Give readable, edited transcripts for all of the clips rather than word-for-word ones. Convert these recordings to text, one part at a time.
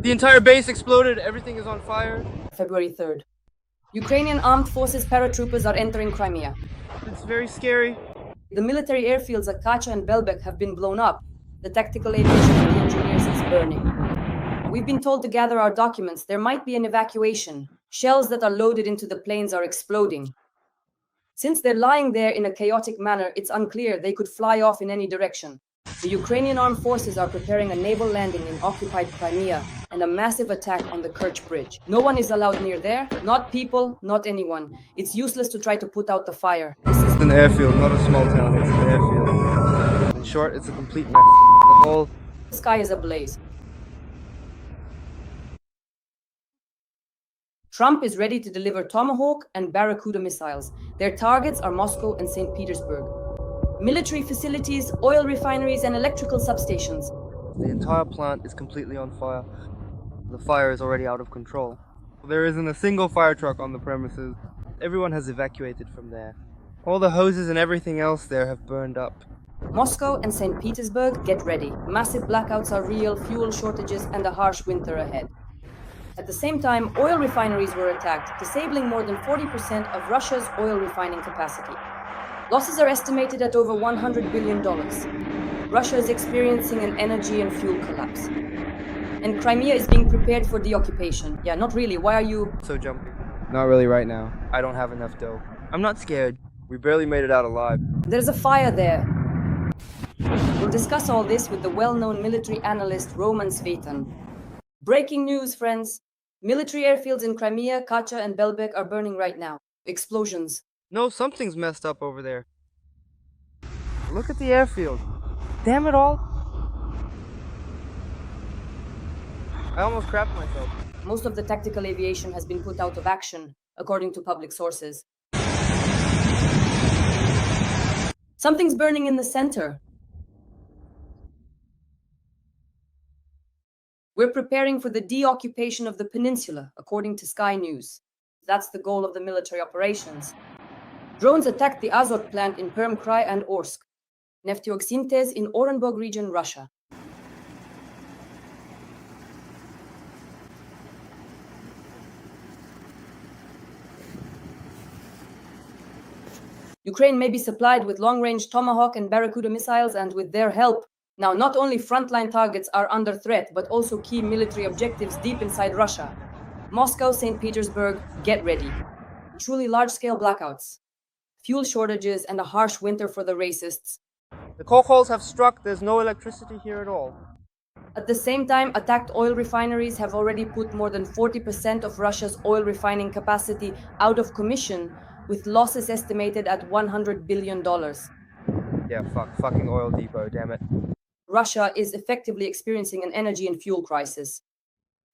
The entire base exploded. Everything is on fire. February 3rd. Ukrainian armed forces paratroopers are entering Crimea. It's very scary. The military airfields at Kacha and Belbek have been blown up. The tactical aviation of the engineers is burning. We've been told to gather our documents. There might be an evacuation. Shells that are loaded into the planes are exploding. Since they're lying there in a chaotic manner, it's unclear they could fly off in any direction. The Ukrainian armed forces are preparing a naval landing in occupied Crimea and a massive attack on the Kerch Bridge. No one is allowed near there, not people, not anyone. It's useless to try to put out the fire. This is an airfield, not a small town. It's an airfield. In short, it's a complete mess. The whole sky is ablaze. Trump is ready to deliver Tomahawk and Barracuda missiles. Their targets are Moscow and St. Petersburg. Military facilities, oil refineries, and electrical substations. The entire plant is completely on fire. The fire is already out of control. There isn't a single fire truck on the premises. Everyone has evacuated from there. All the hoses and everything else there have burned up. Moscow and St. Petersburg, get ready. Massive blackouts are real, fuel shortages, and a harsh winter ahead. At the same time, oil refineries were attacked, disabling more than 40% of Russia's oil refining capacity. Losses are estimated at over $100 billion. Russia is experiencing an energy and fuel collapse. And Crimea is being prepared for deoccupation. Yeah, not really. Why are you so jumpy? Not really right now. I don't have enough dough. I'm not scared. We barely made it out alive. There's a fire there. We'll discuss all this with the well-known military analyst Roman Svetan. Breaking news, friends. Military airfields in Crimea, Kacha, and Belbek are burning right now. Explosions. No, something's messed up over there. Look at the airfield. Damn it all. I almost crapped myself. Most of the tactical aviation has been put out of action, according to public sources. Something's burning in the center. We're preparing for the deoccupation of the peninsula, according to Sky News. That's the goal of the military operations. Drones attacked the Azot plant in Perm-Krai and Orsk, Nefteoxyntez in Orenburg region, Russia. Ukraine may be supplied with long-range Tomahawk and Barracuda missiles, and with their help, now not only frontline targets are under threat, but also key military objectives deep inside Russia. Moscow, St. Petersburg, get ready. Truly large-scale blackouts, fuel shortages, and a harsh winter for the racists. The kochals have struck. There's no electricity here at all. At the same time, attacked oil refineries have already put more than 40% of Russia's oil refining capacity out of commission, with losses estimated at $100 billion. Yeah, fucking oil depot, damn it. Russia is effectively experiencing an energy and fuel crisis.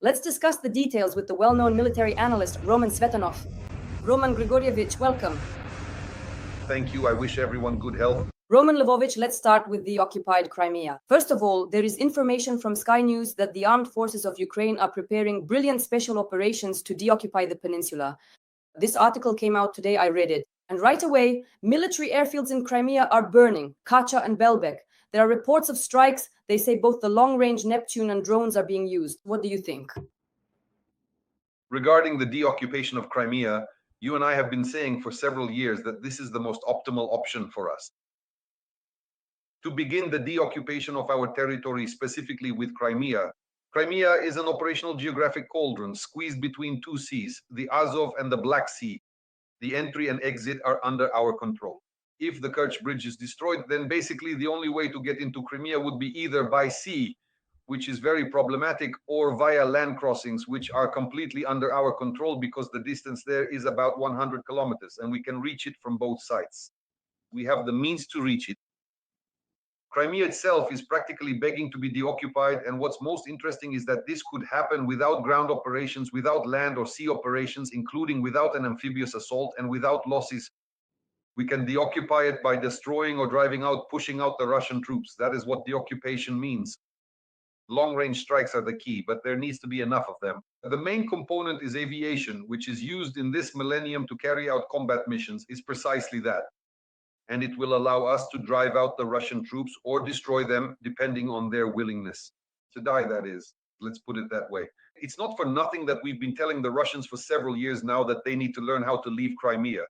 Let's discuss the details with the well-known military analyst Roman Svetanov. Roman Grigorievich, welcome. Thank you. I wish everyone good health. Roman Lvovich, let's start with the occupied Crimea. First of all, there is information from Sky News that the armed forces of Ukraine are preparing brilliant special operations to deoccupy the peninsula. This article came out today, I read it. And right away, military airfields in Crimea are burning, Kacha and Belbek. There are reports of strikes. They say both the long-range Neptune and drones are being used. What do you think? Regarding the deoccupation of Crimea, you and I have been saying for several years that this is the most optimal option for us. To begin the deoccupation of our territory, specifically with Crimea. Crimea is an operational geographic cauldron squeezed between two seas, the Azov and the Black Sea. The entry and exit are under our control. If the Kerch Bridge is destroyed, then basically the only way to get into Crimea would be either by sea, which is very problematic, or via land crossings, which are completely under our control because the distance there is about 100 kilometers and we can reach it from both sides. We have the means to reach it. Crimea itself is practically begging to be deoccupied, and what's most interesting is that this could happen without ground operations, without land or sea operations, including without an amphibious assault and without losses. We can deoccupy it by destroying or driving out, pushing out the Russian troops. That is what deoccupation means. Long-range strikes are the key, but there needs to be enough of them. The main component is aviation, which is used in this millennium to carry out combat missions, is precisely that. And it will allow us to drive out the Russian troops or destroy them, depending on their willingness to die, that is. Let's put it that way. It's not for nothing that we've been telling the Russians for several years now that they need to learn how to leave Crimea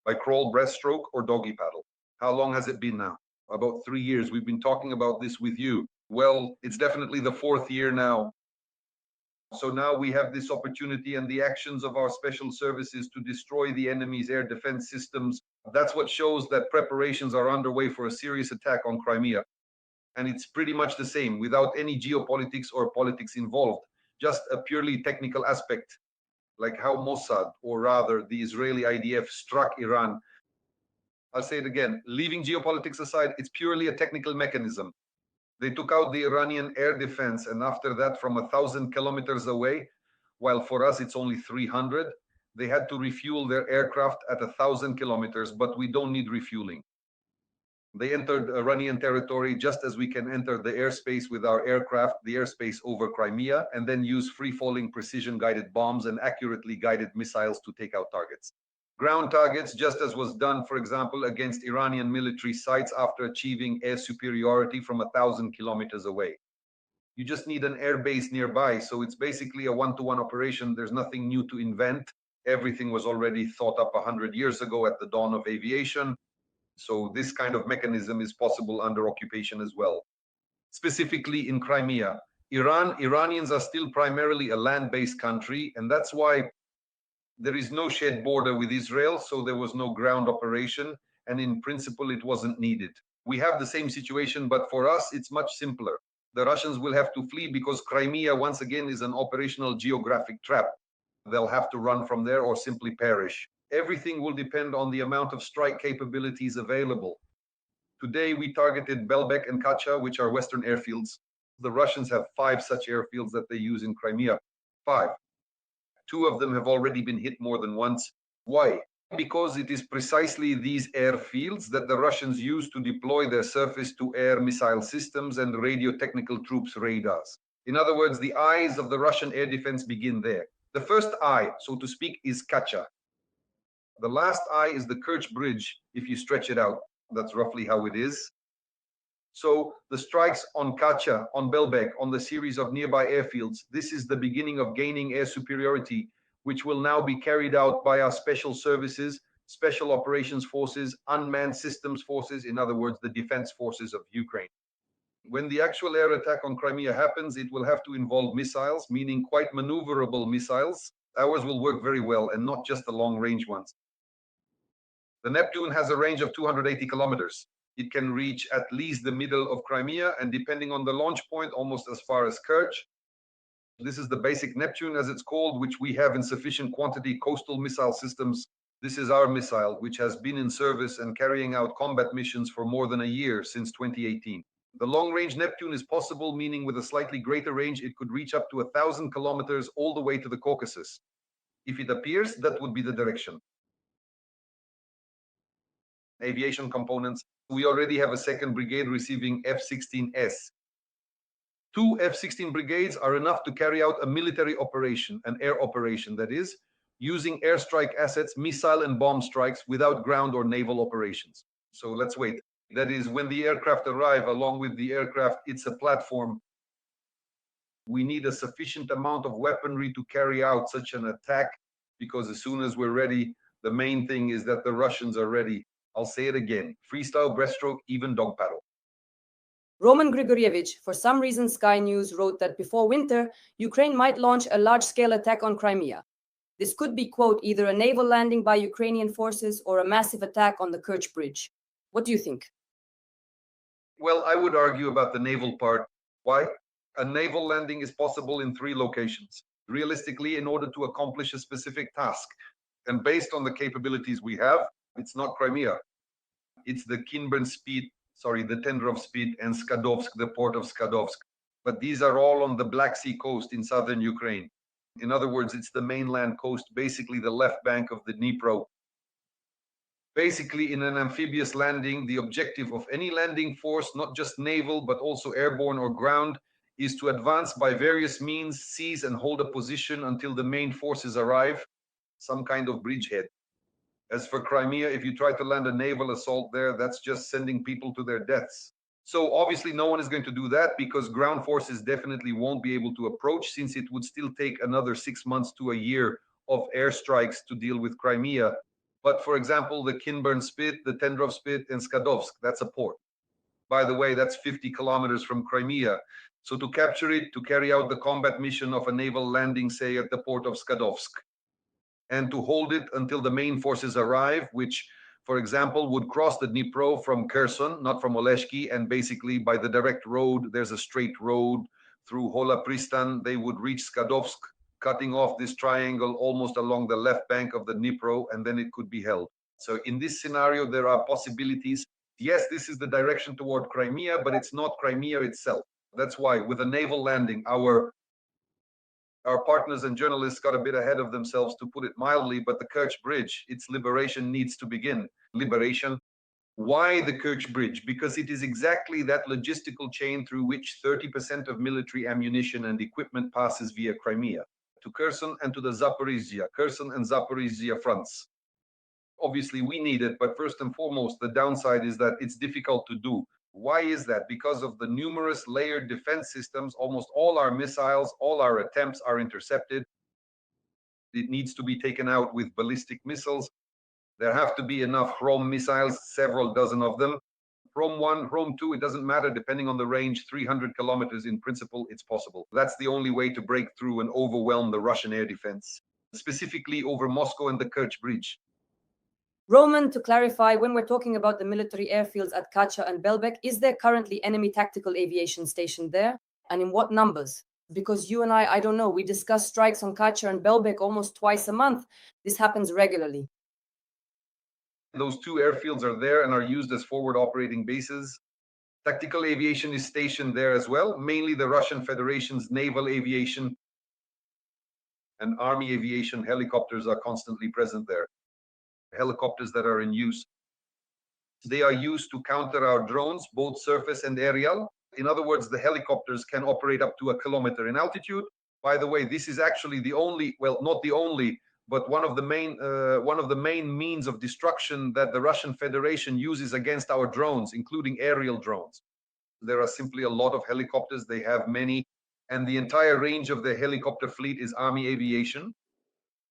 by crawl, breaststroke, or doggy paddle. How long has it been now? About 3 years. We've been talking about this with you. Well, it's definitely the 4th year now. So now we have this opportunity, and the actions of our special services to destroy the enemy's air defense systems. That's what shows that preparations are underway for a serious attack on Crimea. And it's pretty much the same, without any geopolitics or politics involved, just a purely technical aspect, like how Mossad, or rather the Israeli IDF, struck Iran. I'll say it again, leaving geopolitics aside, it's purely a technical mechanism. They took out the Iranian air defense, and after that, from 1,000 kilometers away, while for us it's only 300, they had to refuel their aircraft at 1,000 kilometers, but we don't need refueling. They entered Iranian territory just as we can enter the airspace with our aircraft, the airspace over Crimea, and then use free-falling precision-guided bombs and accurately guided missiles to take out targets. Ground targets, just as was done, for example, against Iranian military sites after achieving air superiority from 1,000 kilometers away. You just need an air base nearby, so it's basically a one-to-one operation. There's nothing new to invent. Everything was already thought up 100 years ago at the dawn of aviation. So this kind of mechanism is possible under occupation as well. Specifically in Crimea, Iranians are still primarily a land-based country, and that's why there is no shared border with Israel, so there was no ground operation, and in principle it wasn't needed. We have the same situation, but for us it's much simpler. The Russians will have to flee because Crimea, once again, is an operational geographic trap. They'll have to run from there or simply perish. Everything will depend on the amount of strike capabilities available. Today, we targeted Belbek and Kacha, which are Western airfields. The Russians have 5 such airfields that they use in Crimea. 5. 2 of them have already been hit more than once. Why? Because it is precisely these airfields that the Russians use to deploy their surface-to-air missile systems and radio technical troops radars. In other words, the eyes of the Russian air defense begin there. The first eye, so to speak, is Kacha. The last eye is the Kerch Bridge, if you stretch it out. That's roughly how it is. So the strikes on Kacha, on Belbek, on the series of nearby airfields, this is the beginning of gaining air superiority, which will now be carried out by our special services, special operations forces, unmanned systems forces, in other words, the defense forces of Ukraine. When the actual air attack on Crimea happens, it will have to involve missiles, meaning quite maneuverable missiles. Ours will work very well, and not just the long-range ones. The Neptune has a range of 280 kilometers. It can reach at least the middle of Crimea, and depending on the launch point, almost as far as Kerch. This is the basic Neptune, as it's called, which we have in sufficient quantity coastal missile systems. This is our missile, which has been in service and carrying out combat missions for more than a year, since 2018. The long-range Neptune is possible, meaning with a slightly greater range, it could reach up to 1,000 kilometers all the way to the Caucasus. If it appears, that would be the direction. Aviation components, we already have a 2nd brigade receiving F-16S. 2 F-16 brigades are enough to carry out a military operation, an air operation, that is, using airstrike assets, missile and bomb strikes without ground or naval operations. So let's wait. That is, when the aircraft arrive, along with the aircraft, it's a platform. We need a sufficient amount of weaponry to carry out such an attack, because as soon as we're ready, the main thing is that the Russians are ready. I'll say it again, freestyle, breaststroke, even dog paddle. Roman Grigorievich, for some reason Sky News wrote that before winter, Ukraine might launch a large-scale attack on Crimea. This could be, quote, either a naval landing by Ukrainian forces or a massive attack on the Kerch Bridge. What do you think? Well, I would argue about the naval part. Why? A naval landing is possible in 3 locations, realistically, in order to accomplish a specific task. And based on the capabilities we have, it's not Crimea. It's the the Tender of Speed, and Skadovsk, the port of Skadovsk. But these are all on the Black Sea coast in southern Ukraine. In other words, it's the mainland coast, basically the left bank of the Dnipro. Basically, in an amphibious landing, the objective of any landing force, not just naval, but also airborne or ground, is to advance by various means, seize and hold a position until the main forces arrive, some kind of bridgehead. As for Crimea, if you try to land a naval assault there, that's just sending people to their deaths. So obviously no one is going to do that because ground forces definitely won't be able to approach, since it would still take another 6 months to a year of airstrikes to deal with Crimea. But for example, the Kinburn Spit, the Tendrov Spit, and Skadovsk, that's a port. By the way, that's 50 kilometers from Crimea. So to capture it, to carry out the combat mission of a naval landing, say at the port of Skadovsk, and to hold it until the main forces arrive, which, for example, would cross the Dnipro from Kherson, not from Oleshki, and basically by the direct road, there's a straight road through Hola Pristan, they would reach Skadovsk, cutting off this triangle almost along the left bank of the Dnipro, and then it could be held. So in this scenario, there are possibilities. Yes, this is the direction toward Crimea, but it's not Crimea itself. That's why with a naval landing, our partners and journalists got a bit ahead of themselves, to put it mildly, but the Kerch Bridge, its liberation needs to begin. Liberation. Why the Kerch Bridge? Because it is exactly that logistical chain through which 30% of military ammunition and equipment passes via Crimea to Kherson and to the Kherson and Zaporizhzhia fronts. Obviously, we need it, but first and foremost, the downside is that it's difficult to do. Why is that? Because of the numerous layered defense systems, almost all our missiles, all our attempts are intercepted. It needs to be taken out with ballistic missiles. There have to be enough Chrome missiles, several dozen of them. Chrome 1, Chrome 2, it doesn't matter, depending on the range, 300 kilometers in principle, it's possible. That's the only way to break through and overwhelm the Russian air defense, specifically over Moscow and the Kerch Bridge. Roman, to clarify, when we're talking about the military airfields at Kacha and Belbek, is there currently enemy tactical aviation stationed there? And in what numbers? Because you and I don't know, we discuss strikes on Kacha and Belbek almost twice a month. This happens regularly. Those two airfields are there and are used as forward operating bases. Tactical aviation is stationed there as well, mainly the Russian Federation's naval aviation and army aviation helicopters are constantly present there. Helicopters that are in use. They are used to counter our drones, both surface and aerial. In other words, the helicopters can operate up to 1 kilometer in altitude. By the way, this is actually the only, well, not the only, but one of the main means of destruction that the Russian Federation uses against our drones, including aerial drones. There are simply a lot of helicopters. They have many, and the entire range of the helicopter fleet is army aviation.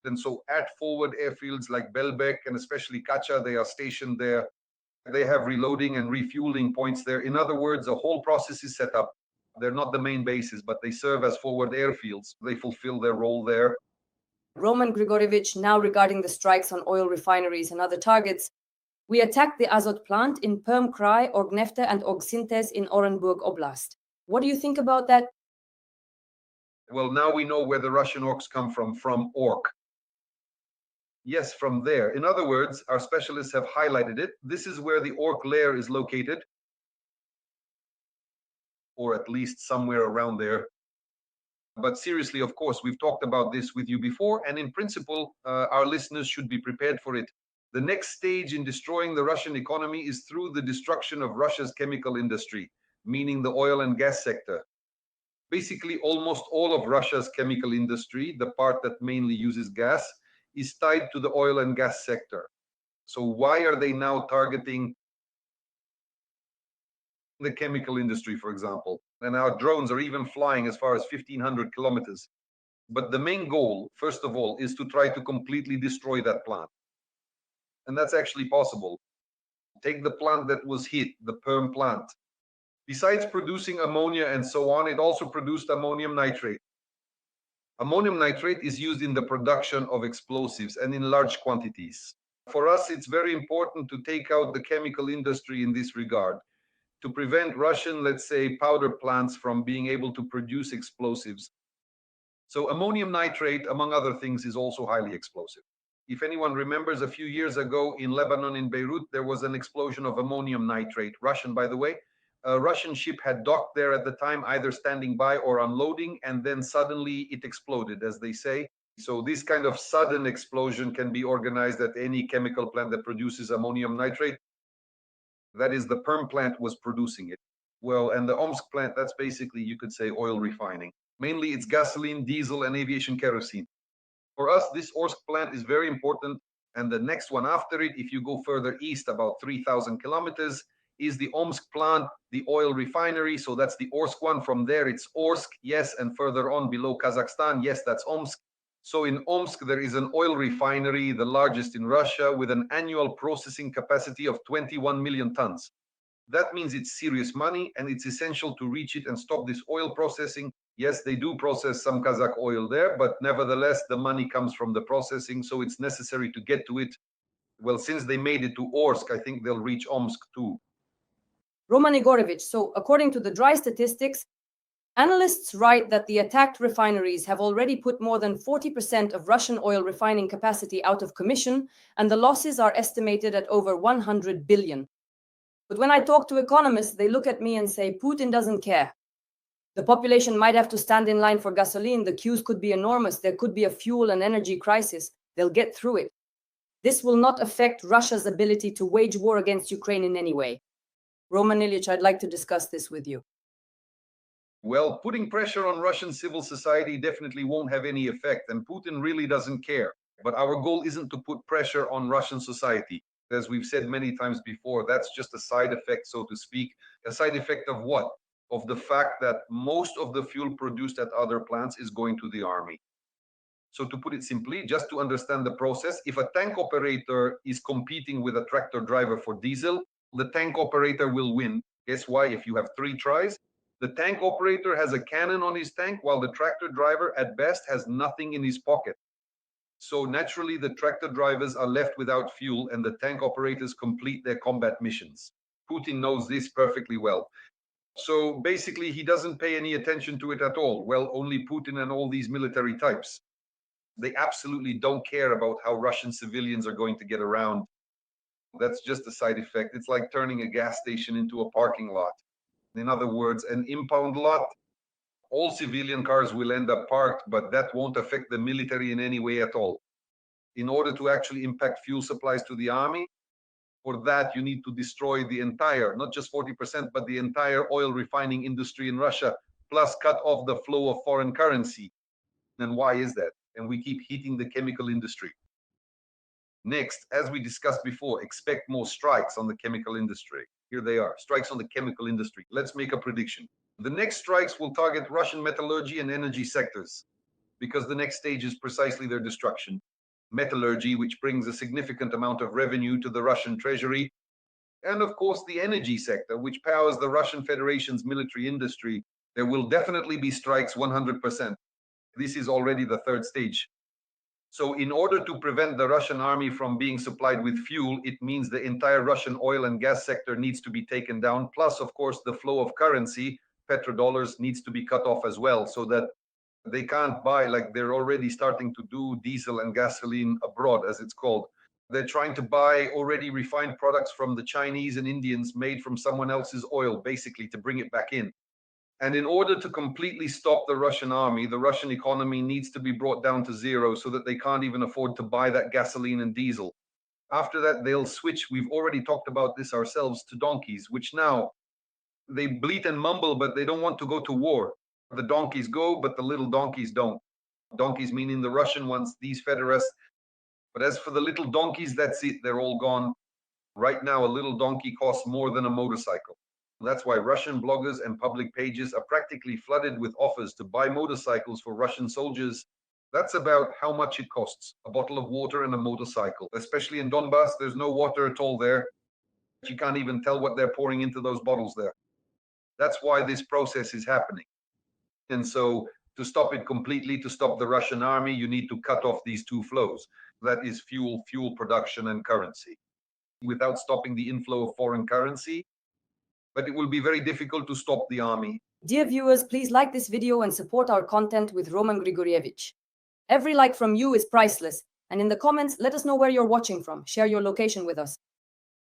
And so at forward airfields like Belbek and especially Kacha, they are stationed there. They have reloading and refueling points there. In other words, the whole process is set up. They're not the main bases, but they serve as forward airfields. They fulfill their role there. Roman Grigorievich, now regarding the strikes on oil refineries and other targets, we attacked the Azot plant in Perm-Krai, Orgnefte, and Orgsintes in Orenburg Oblast. What do you think about that? Well, now we know where the Russian orcs come from Ork. Yes, from there. In other words, our specialists have highlighted it. This is where the Ork lair is located, or at least somewhere around there. But seriously, of course, we've talked about this with you before, and in principle, our listeners should be prepared for it. The next stage in destroying the Russian economy is through the destruction of Russia's chemical industry, meaning the oil and gas sector. Basically, almost all of Russia's chemical industry, the part that mainly uses gas, is tied to the oil and gas sector. So why are they now targeting the chemical industry, for example? And our drones are even flying as far as 1,500 kilometers. But the main goal, first of all, is to try to completely destroy that plant. And that's actually possible. Take the plant that was hit, the Perm plant. Besides producing ammonia and so on, it also produced ammonium nitrate. Ammonium nitrate is used in the production of explosives and in large quantities. For us, it's very important to take out the chemical industry in this regard, to prevent Russian, let's say, powder plants from being able to produce explosives. So ammonium nitrate, among other things, is also highly explosive. If anyone remembers, a few years ago in Lebanon, in Beirut, there was an explosion of ammonium nitrate, Russian, by the way. A Russian ship had docked there at the time, either standing by or unloading, and then suddenly it exploded, as they say. So this kind of sudden explosion can be organized at any chemical plant that produces ammonium nitrate. That is, the Perm plant was producing it. Well, and the Omsk plant, that's basically, you could say, oil refining. Mainly it's gasoline, diesel, and aviation kerosene. For us, this Orsk plant is very important. And the next one after it, if you go further east, about 3,000 kilometers, Is the Omsk plant the oil refinery? So that's the Orsk one. From there, it's Orsk, yes, and further on below Kazakhstan, yes, that's Omsk. So in Omsk, there is an oil refinery, the largest in Russia, with an annual processing capacity of 21 million tons. That means it's serious money, and it's essential to reach it and stop this oil processing. Yes, they do process some Kazakh oil there, but nevertheless, the money comes from the processing, so it's necessary to get to it. Well, since they made it to Orsk, I think they'll reach Omsk too. Roman Igorevich, so according to the dry statistics, analysts write that the attacked refineries have already put more than 40% of Russian oil refining capacity out of commission, and the losses are estimated at over 100 billion. But when I talk to economists, they look at me and say, Putin doesn't care. The population might have to stand in line for gasoline. The queues could be enormous. There could be a fuel and energy crisis. They'll get through it. This will not affect Russia's ability to wage war against Ukraine in any way. Roman Ilyich, I'd like to discuss this with you. Well, putting pressure on Russian civil society definitely won't have any effect, and Putin really doesn't care. But our goal isn't to put pressure on Russian society. As we've said many times before, that's just a side effect, so to speak. A side effect of what? Of the fact that most of the fuel produced at other plants is going to the army. So to put it simply, just to understand the process, if a tank operator is competing with a tractor driver for diesel, the tank operator will win. Guess why? If you have 3 tries, the tank operator has a cannon on his tank, while the tractor driver at best has nothing in his pocket. So naturally, the tractor drivers are left without fuel, and the tank operators complete their combat missions. Putin knows this perfectly well. So basically, he doesn't pay any attention to it at all. Well, only Putin and all these military types. They absolutely don't care about how Russian civilians are going to get around. That's just a side effect. It's like turning a gas station into a parking lot. In other words, an impound lot. All civilian cars will end up parked, but that won't affect the military in any way at all. In order to actually impact fuel supplies to the army, for that you need to destroy the entire, not just 40%, but the entire oil refining industry in Russia, plus cut off the flow of foreign currency. And why is that? And we keep heating the chemical industry. Next, as we discussed before, expect more strikes on the chemical industry. Here they are, strikes on the chemical industry. Let's make a prediction. The next strikes will target Russian metallurgy and energy sectors, because the next stage is precisely their destruction. Metallurgy, which brings a significant amount of revenue to the Russian treasury, and of course the energy sector, which powers the Russian Federation's military industry. There will definitely be strikes 100%. This is already the 3rd stage. So in order to prevent the Russian army from being supplied with fuel, it means the entire Russian oil and gas sector needs to be taken down. Plus, of course, the flow of currency, petrodollars, needs to be cut off as well, so that they can't buy, like they're already starting to do, diesel and gasoline abroad, as it's called. They're trying to buy already refined products from the Chinese and Indians made from someone else's oil, basically to bring it back in. And in order to completely stop the Russian army, the Russian economy needs to be brought down to zero, so that they can't even afford to buy that gasoline and diesel. After that, they'll switch, we've already talked about this ourselves, to donkeys, which now they bleat and mumble, but they don't want to go to war. The donkeys go, but the little donkeys don't. Donkeys meaning the Russian ones, these Federalists. But as for the little donkeys, that's it, they're all gone. Right now, a little donkey costs more than a motorcycle. That's why Russian bloggers and public pages are practically flooded with offers to buy motorcycles for Russian soldiers. That's about how much it costs, a bottle of water and a motorcycle. Especially in Donbass, there's no water at all there. You can't even tell what they're pouring into those bottles there. That's why this process is happening. And so to stop it completely, to stop the Russian army, you need to cut off these 2 flows. That is fuel production and currency. Without stopping the inflow of foreign currency, but it will be very difficult to stop the army. Dear viewers, please like this video and support our content with Roman Grigorievich. Every like from you is priceless, and in the comments, let us know where you're watching from. Share your location with us.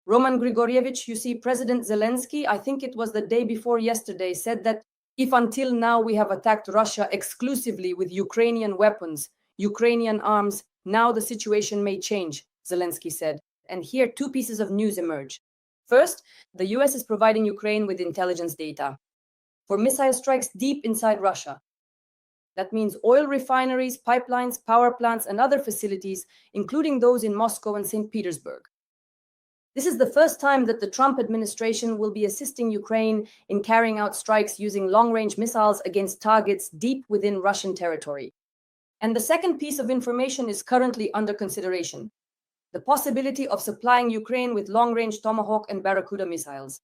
Roman Grigorievich, you see, President Zelensky, I think it was the day before yesterday, said that if until now we have attacked Russia exclusively with Ukrainian weapons, Ukrainian arms, now the situation may change, Zelensky said. And here 2 pieces of news emerge. First, the US is providing Ukraine with intelligence data for missile strikes deep inside Russia. That means oil refineries, pipelines, power plants, and other facilities, including those in Moscow and St. Petersburg. This is the first time that the Trump administration will be assisting Ukraine in carrying out strikes using long-range missiles against targets deep within Russian territory. And the second piece of information is currently under consideration: the possibility of supplying Ukraine with long-range Tomahawk and Barracuda missiles.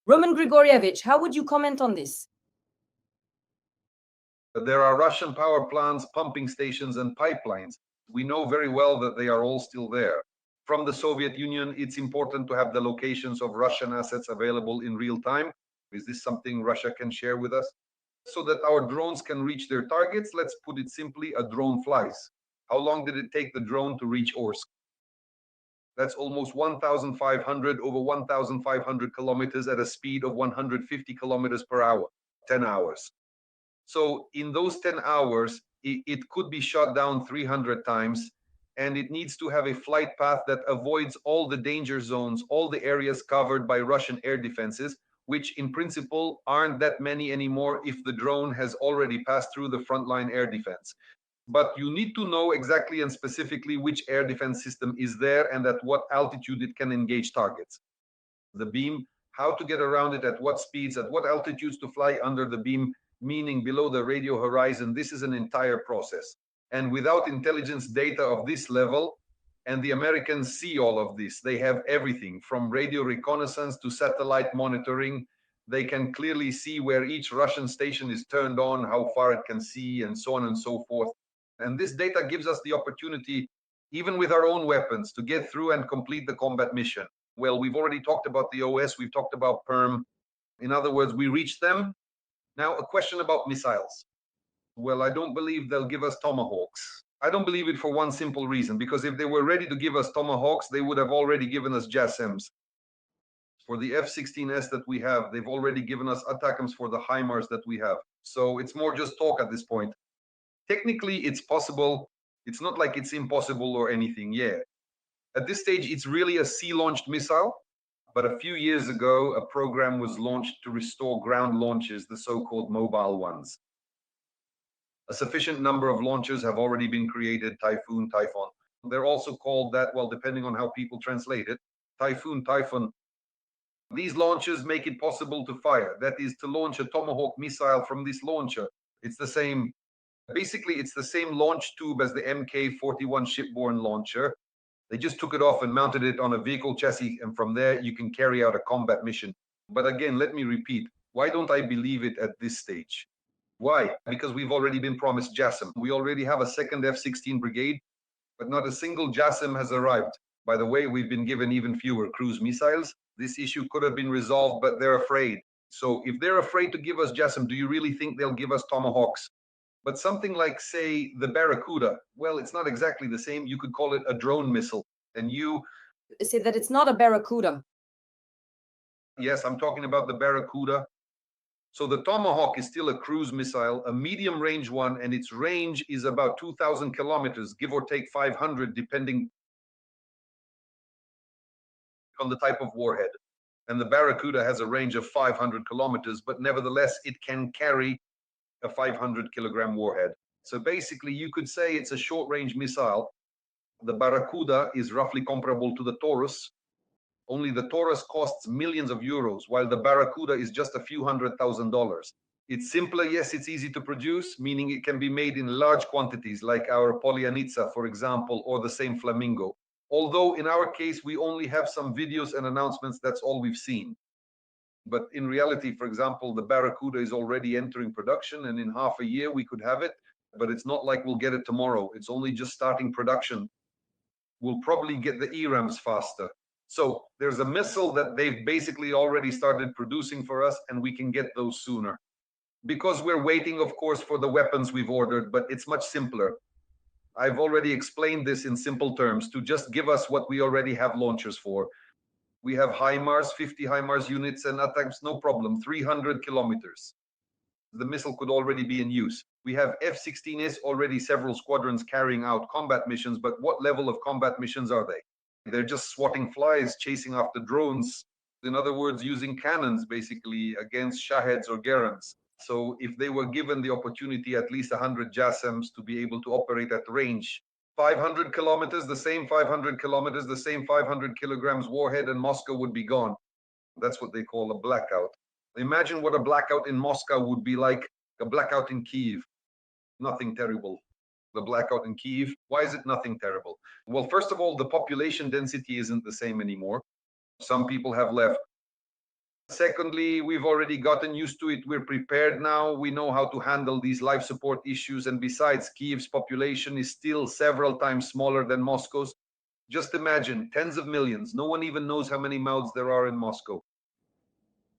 Roman Grigorievich, how would you comment on this? There are Russian power plants, pumping stations, and pipelines. We know very well that they are all still there. From the Soviet Union, it's important to have the locations of Russian assets available in real time. Is this something Russia can share with us? So that our drones can reach their targets, let's put it simply, a drone flies. How long did it take the drone to reach Orsk? That's almost 1,500 over 1,500 kilometers at a speed of 150 kilometers per hour, 10 hours. So in those 10 hours, it could be shot down 300 times, and it needs to have a flight path that avoids all the danger zones, all the areas covered by Russian air defenses, which in principle aren't that many anymore if the drone has already passed through the frontline air defense. But you need to know exactly and specifically which air defense system is there and at what altitude it can engage targets. The beam, how to get around it, at what speeds, at what altitudes to fly under the beam, meaning below the radio horizon. This is an entire process. And without intelligence data of this level, and the Americans see all of this, they have everything from radio reconnaissance to satellite monitoring. They can clearly see where each Russian station is turned on, how far it can see, and so on and so forth. And this data gives us the opportunity, even with our own weapons, to get through and complete the combat mission. Well, we've already talked about the OS, we've talked about PERM. In other words, we reached them. Now, a question about missiles. Well, I don't believe they'll give us Tomahawks. I don't believe it for one simple reason, because if they were ready to give us Tomahawks, they would have already given us JASSMs. For the F-16S that we have, they've already given us ATACMS for the HIMARS that we have. So it's more just talk at this point. Technically, it's possible. It's not like it's impossible or anything. Yeah. At this stage, it's really a sea-launched missile. But a few years ago, a program was launched to restore ground launches, the so-called mobile ones. A sufficient number of launchers have already been created: Typhoon, Typhon. They're also called that, well, depending on how people translate it, Typhoon, Typhon. These launchers make it possible to fire. That is, to launch a Tomahawk missile from this launcher. It's the same, basically, it's the same launch tube as the Mk-41 shipborne launcher. They just took it off and mounted it on a vehicle chassis, and from there you can carry out a combat mission. But again, let me repeat, why don't I believe it at this stage? Why? Because we've already been promised JASSM. We already have a second F-16 brigade, but not a single JASSM has arrived. By the way, we've been given even fewer cruise missiles. This issue could have been resolved, but they're afraid. So if they're afraid to give us JASSM, do you really think they'll give us Tomahawks? But something like, say, the Barracuda, well, it's not exactly the same. You could call it a drone missile. And you say that it's not a Barracuda. Yes, I'm talking about the Barracuda. So the Tomahawk is still a cruise missile, a medium range one, and its range is about 2,000 kilometers, give or take 500, depending on the type of warhead. And the Barracuda has a range of 500 kilometers, but nevertheless, it can carry a 500 kilogram warhead. So basically, you could say it's a short range missile. The Barracuda is roughly comparable to the Taurus. Only the Taurus costs millions of euros, while the Barracuda is just a few $100,000. It's simpler, yes, it's easy to produce, meaning it can be made in large quantities, like our Polyanitsa, for example, or the same Flamingo. Although in our case, we only have some videos and announcements, that's all we've seen. But in reality, for example, the Barracuda is already entering production, and in half a year we could have it, but it's not like we'll get it tomorrow. It's only just starting production. We'll probably get the ERAMs faster. So there's a missile that they've basically already started producing for us, and we can get those sooner. Because we're waiting, of course, for the weapons we've ordered, but it's much simpler. I've already explained this in simple terms, to just give us what we already have launchers for. We have HIMARS, 50 HIMARS units, and ATACMS, no problem, 300 kilometers. The missile could already be in use. We have F-16S, already several squadrons carrying out combat missions, but what level of combat missions are they? They're just swatting flies, chasing after drones. In other words, using cannons, basically, against Shaheds or Gerons. So if they were given the opportunity, at least 100 JASSMs, to be able to operate at range, 500 kilometers, the same 500 kilometers, the same 500 kilograms warhead, and Moscow would be gone. That's what they call a blackout. Imagine what a blackout in Moscow would be like, a blackout in Kyiv. Nothing terrible. The blackout in Kyiv, why is it nothing terrible? Well, first of all, the population density isn't the same anymore. Some people have left. Secondly, we've already gotten used to it. We're prepared now. We know how to handle these life support issues. And besides, Kyiv's population is still several times smaller than Moscow's. Just imagine, tens of millions. No one even knows how many mouths there are in Moscow.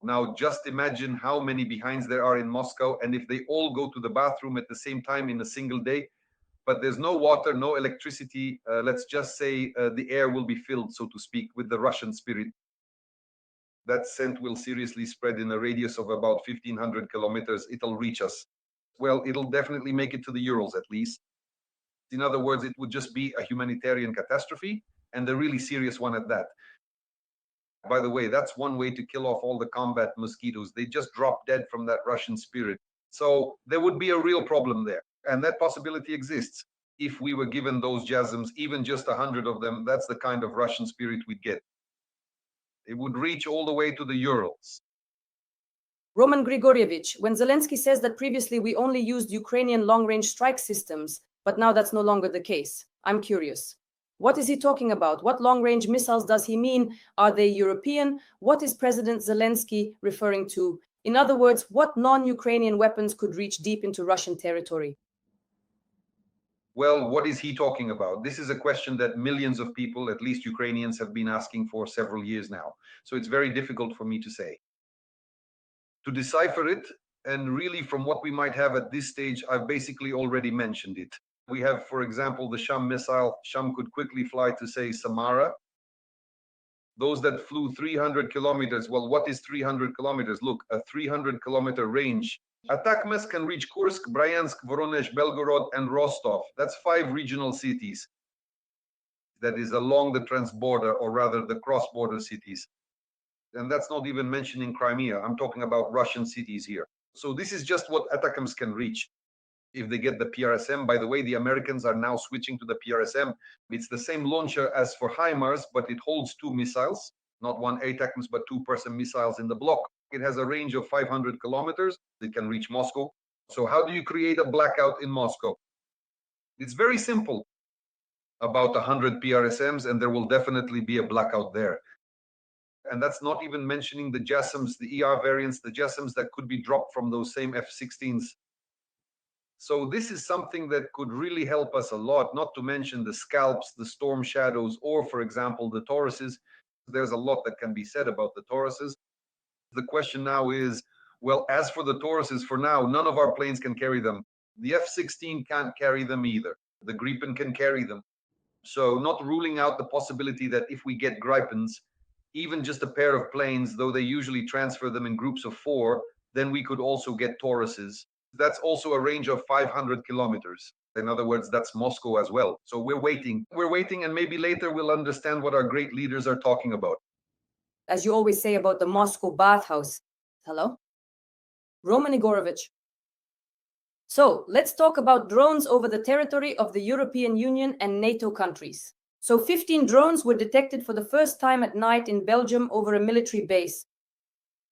Now, just imagine how many behinds there are in Moscow. And if they all go to the bathroom at the same time in a single day, but there's no water, no electricity, let's just say the air will be filled, so to speak, with the Russian spirit. That scent will seriously spread in a radius of about 1,500 kilometers. It'll reach us. Well, it'll definitely make it to the Urals at least. In other words, it would just be a humanitarian catastrophe, and a really serious one at that. By the way, that's one way to kill off all the combat mosquitoes. They just drop dead from that Russian spirit. So there would be a real problem there. And that possibility exists. If we were given those jasms, even just 100 of them, that's the kind of Russian spirit we'd get. It would reach all the way to the Urals. Roman Grigorievich, when Zelensky says that previously we only used Ukrainian long-range strike systems, but now that's no longer the case, I'm curious. What is he talking about? What long-range missiles does he mean? Are they European? What is President Zelensky referring to? In other words, what non-Ukrainian weapons could reach deep into Russian territory? Well, what is he talking about? This is a question that millions of people, at least Ukrainians, have been asking for several years now. So it's very difficult for me to say. To decipher it, and really from what we might have at this stage, I've basically already mentioned it. We have, for example, the Sham missile. Sham could quickly fly to, say, Samara. Those that flew 300 kilometers, well, what is 300 kilometers? Look, a 300-kilometer range. ATACMS can reach Kursk, Bryansk, Voronezh, Belgorod, and Rostov. That's 5 regional cities. That is along the transborder, or rather the cross-border cities. And that's not even mentioning Crimea. I'm talking about Russian cities here. So this is just what ATACMS can reach. If they get the PRSM, by the way, the Americans are now switching to the PRSM. It's the same launcher as for HIMARS, but it holds 2 missiles, not 1 ATACMS, but 2 Persim missiles in the block. It has a range of 500 kilometers. It can reach Moscow. So how do you create a blackout in Moscow? It's very simple. About 100 PRSMs, and there will definitely be a blackout there. And that's not even mentioning the JASSMs, the ER variants, the JASSMs that could be dropped from those same F-16s. So this is something that could really help us a lot, not to mention the Scalps, the Storm Shadows, or, for example, the Tauruses. There's a lot that can be said about the Tauruses. The question now is, well, as for the Tauruses, for now, none of our planes can carry them. The F-16 can't carry them either. The Gripen can carry them. So not ruling out the possibility that if we get Gripens, even just a pair of planes, though they usually transfer them in groups of 4, then we could also get Tauruses. That's also a range of 500 kilometers. In other words, that's Moscow as well. So we're waiting, and maybe later we'll understand what our great leaders are talking about. As you always say about the Moscow bathhouse. Hello? Roman Igorovich. So let's talk about drones over the territory of the European Union and NATO countries. So 15 drones were detected for the first time at night in Belgium over a military base.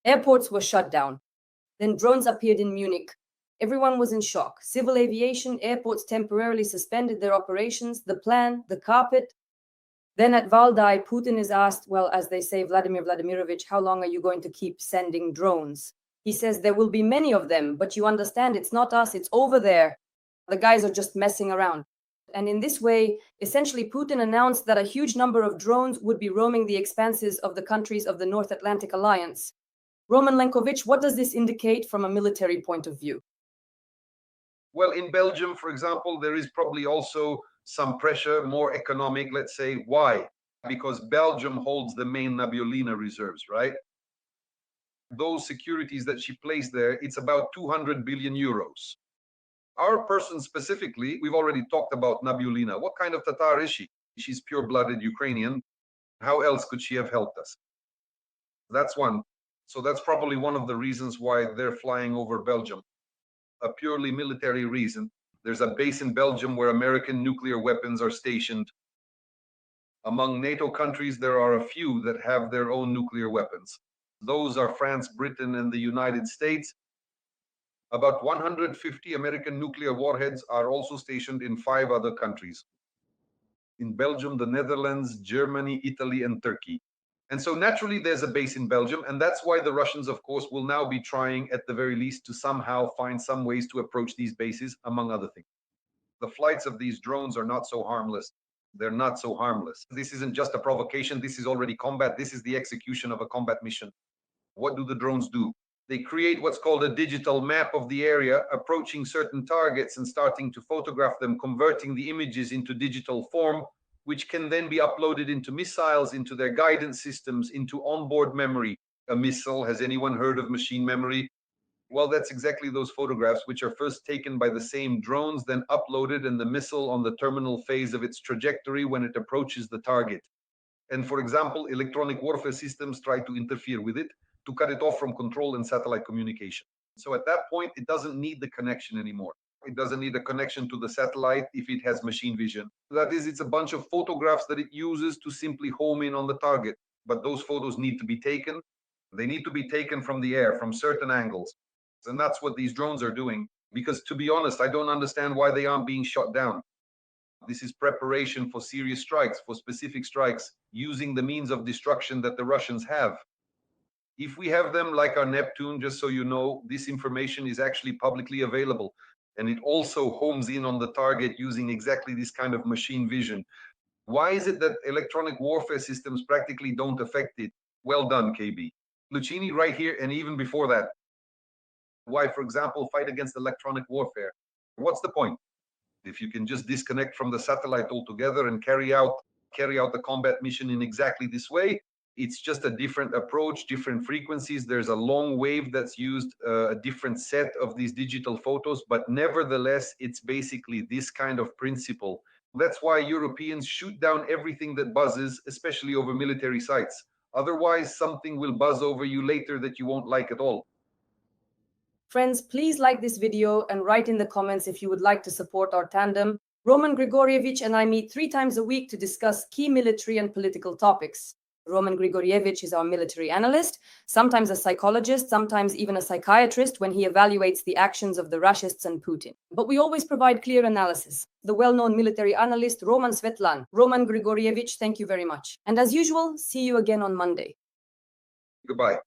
Airports were shut down. Then drones appeared in Munich. Everyone was in shock. Civil aviation, airports temporarily suspended their operations, the plan, the carpet. Then at Valdai, Putin is asked, well, as they say, Vladimir Vladimirovich, how long are you going to keep sending drones? He says there will be many of them, but you understand it's not us, it's over there. The guys are just messing around. And in this way, essentially, Putin announced that a huge number of drones would be roaming the expanses of the countries of the North Atlantic Alliance. Roman Lenkovich, what does this indicate from a military point of view? Well, in Belgium, for example, there is probably also some pressure, more economic, let's say. Why? Because Belgium holds the main Nabiolina reserves, right? Those securities that she placed there, it's about 200 billion euros. Our person specifically, we've already talked about Nabiolina. What kind of Tatar is she? She's pure-blooded Ukrainian. How else could she have helped us? That's one. So that's probably one of the reasons why they're flying over Belgium. A purely military reason. There's a base in Belgium where American nuclear weapons are stationed. Among NATO countries, there are a few that have their own nuclear weapons. Those are France, Britain, and the United States. About 150 American nuclear warheads are also stationed in 5 other countries. In Belgium, the Netherlands, Germany, Italy, and Turkey. And so naturally, there's a base in Belgium, and that's why the Russians, of course, will now be trying, at the very least, to somehow find some ways to approach these bases, among other things. The flights of these drones are not so harmless. They're not so harmless. This isn't just a provocation. This is already combat. This is the execution of a combat mission. What do the drones do? They create what's called a digital map of the area, approaching certain targets and starting to photograph them, converting the images into digital form, which can then be uploaded into missiles, into their guidance systems, into onboard memory. A missile, has anyone heard of machine memory? Well, that's exactly those photographs, which are first taken by the same drones, then uploaded in the missile on the terminal phase of its trajectory when it approaches the target. And for example, electronic warfare systems try to interfere with it to cut it off from control and satellite communication. So at that point, it doesn't need the connection anymore. It doesn't need a connection to the satellite if it has machine vision. That is, it's a bunch of photographs that it uses to simply home in on the target. But those photos need to be taken. They need to be taken from the air, from certain angles. And that's what these drones are doing. Because to be honest, I don't understand why they aren't being shot down. This is preparation for serious strikes, for specific strikes, using the means of destruction that the Russians have. If we have them like our Neptune, just so you know, this information is actually publicly available. And it also homes in on the target using exactly this kind of machine vision. Why is it that electronic warfare systems practically don't affect it? Well done, KB. Lucchini right here, and even before that. Why, for example, fight against electronic warfare? What's the point? If you can just disconnect from the satellite altogether and carry out the combat mission in exactly this way, it's just a different approach, different frequencies. There's a long wave that's used, a different set of these digital photos, but nevertheless, it's basically this kind of principle. That's why Europeans shoot down everything that buzzes, especially over military sites. Otherwise, something will buzz over you later that you won't like at all. Friends, please like this video and write in the comments if you would like to support our tandem. Roman Grigorievich and I meet 3 times a week to discuss key military and political topics. Roman Grigorievich is our military analyst, sometimes a psychologist, sometimes even a psychiatrist when he evaluates the actions of the Rushists and Putin. But we always provide clear analysis. The well-known military analyst Roman Svetlan. Roman Grigorievich, thank you very much. And as usual, see you again on Monday. Goodbye.